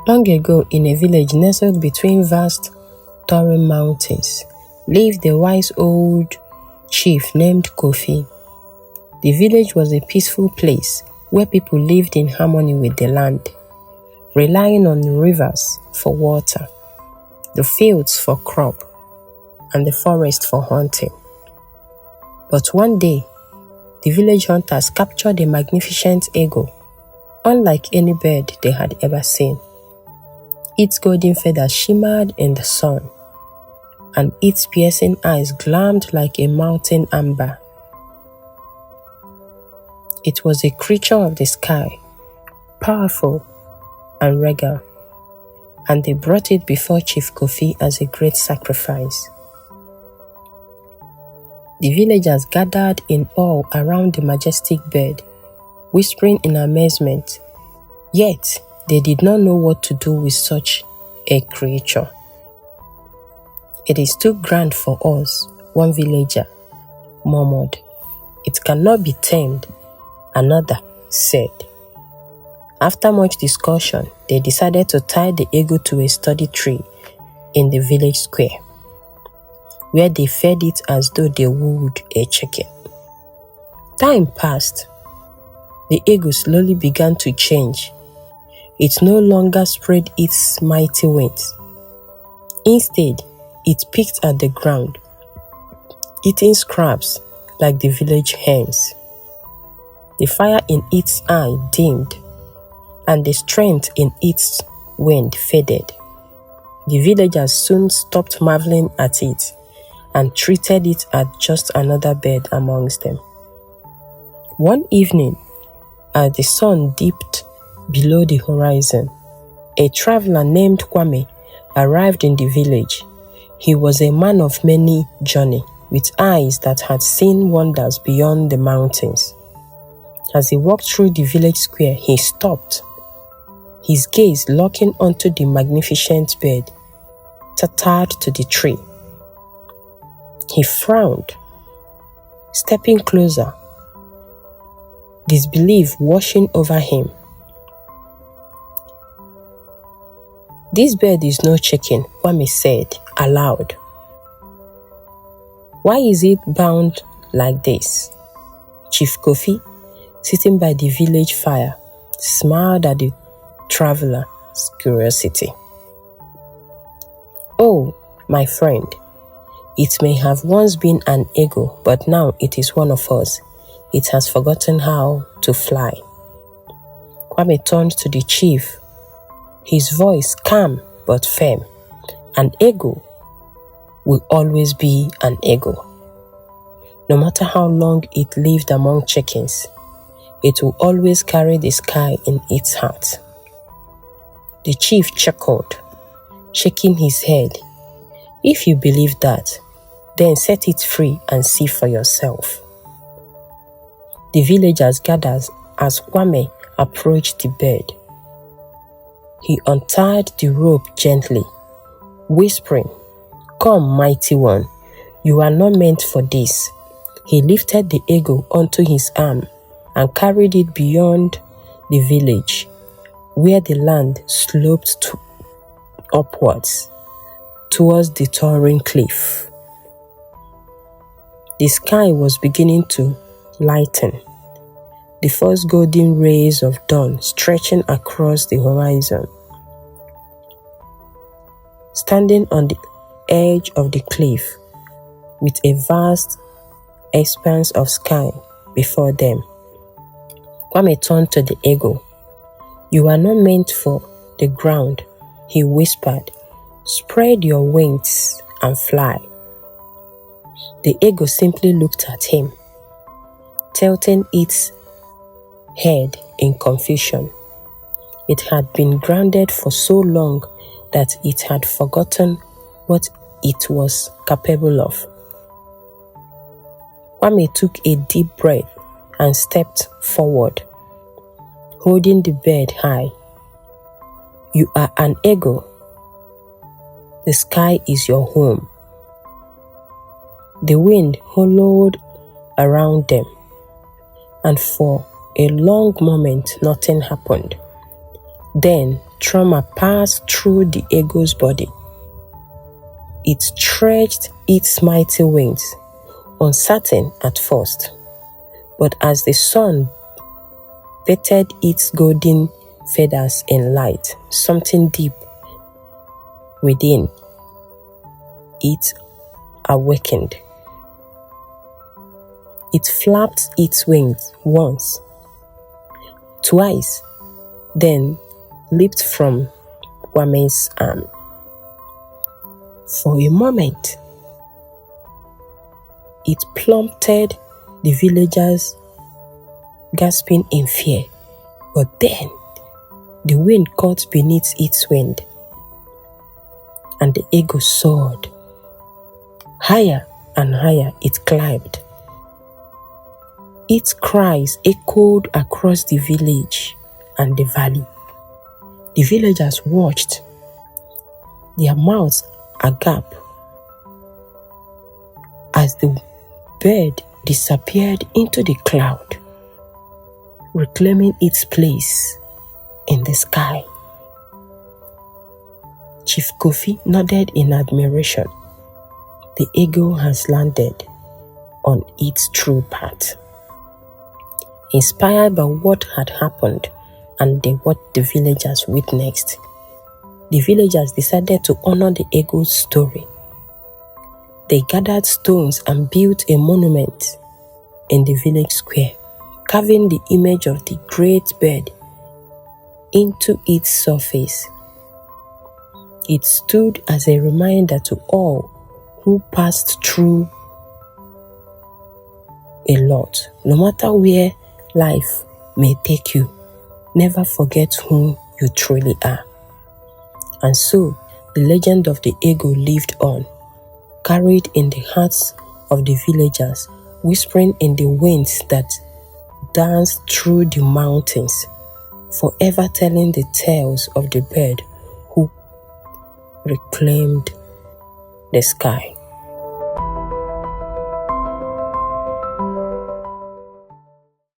Long ago, in a village nestled between vast towering mountains, lived a wise old chief named Kofi. The village was a peaceful place where people lived in harmony with the land, relying on the rivers for water, the fields for crop, and the forest for hunting. But one day, the village hunters captured a magnificent eagle, unlike any bird they had ever seen. Its golden feathers shimmered in the sun, and its piercing eyes gleamed like a mountain amber. It was a creature of the sky, powerful and regal, and they brought it before Chief Kofi as a great sacrifice. The villagers gathered in awe around the majestic bird, whispering in amazement, yet they did not know what to do with such a creature. "It is too grand for us," one villager murmured. "It cannot be tamed," another said. After much discussion, they decided to tie the eagle to a sturdy tree in the village square, where they fed it as though they would a chicken. Time passed. The eagle slowly began to change. It no longer spread its mighty wings. Instead, it picked at the ground, eating scraps like the village hens. The fire in its eye dimmed, and the strength in its wind faded. The villagers soon stopped marveling at it and treated it as just another bird amongst them. One evening, as the sun dipped below the horizon, a traveler named Kwame arrived in the village. He was a man of many journeys, with eyes that had seen wonders beyond the mountains. As he walked through the village square, he stopped, his gaze locking onto the magnificent bird tethered to the tree. He frowned, stepping closer, disbelief washing over him. "This bird is no chicken," Kwame said aloud. "Why is it bound like this?" Chief Kofi, sitting by the village fire, smiled at the traveler's curiosity. "Oh, my friend, it may have once been an eagle, but now it is one of us. It has forgotten how to fly." Kwame turned to the chief, his voice calm but firm. "An eagle will always be an eagle. No matter how long it lived among chickens, it will always carry the sky in its heart." The chief chuckled, shaking his head. "If you believe that, then set it free and see for yourself." The villagers gathered as Kwame approached the bird. He untied the rope gently, whispering, "Come, mighty one, you are not meant for this." He lifted the eagle onto his arm and carried it beyond the village, where the land sloped upwards towards the towering cliff. The sky was beginning to lighten, the first golden rays of dawn stretching across the horizon. Standing on the edge of the cliff, with a vast expanse of sky before them, Kwame turned to the eagle. "You are not meant for the ground," he whispered. "Spread your wings and fly." The eagle simply looked at him, tilting its head in confusion. It had been grounded for so long that it had forgotten what it was capable of. Kwame took a deep breath and stepped forward, holding the bird high. "You are an eagle. The sky is your home." The wind hollowed around them, and for a long moment nothing happened. Then, trauma passed through the eagle's body. It stretched its mighty wings, uncertain at first, but as the sun bathed its golden feathers in light, something deep within it awakened. It flapped its wings once, twice, then leaped from Kwame's arm. For a moment, it plummeted the villagers, gasping in fear. But then, the wind caught beneath its wind, and the eagle soared. Higher and higher it climbed. Its cries echoed across the village and the valley. The villagers watched, their mouths agape, as the bird disappeared into the cloud, reclaiming its place in the sky. Chief Kofi nodded in admiration. The eagle has landed on its true path. Inspired by what had happened and what the villagers witnessed, the villagers decided to honor the eagle's story. They gathered stones and built a monument in the village square, carving the image of the great bird into its surface. It stood as a reminder to all who passed through a lot. No matter where life may take you, never forget who you truly are. And so, the legend of the eagle lived on, carried in the hearts of the villagers, whispering in the winds that danced through the mountains, forever telling the tales of the bird who reclaimed the sky.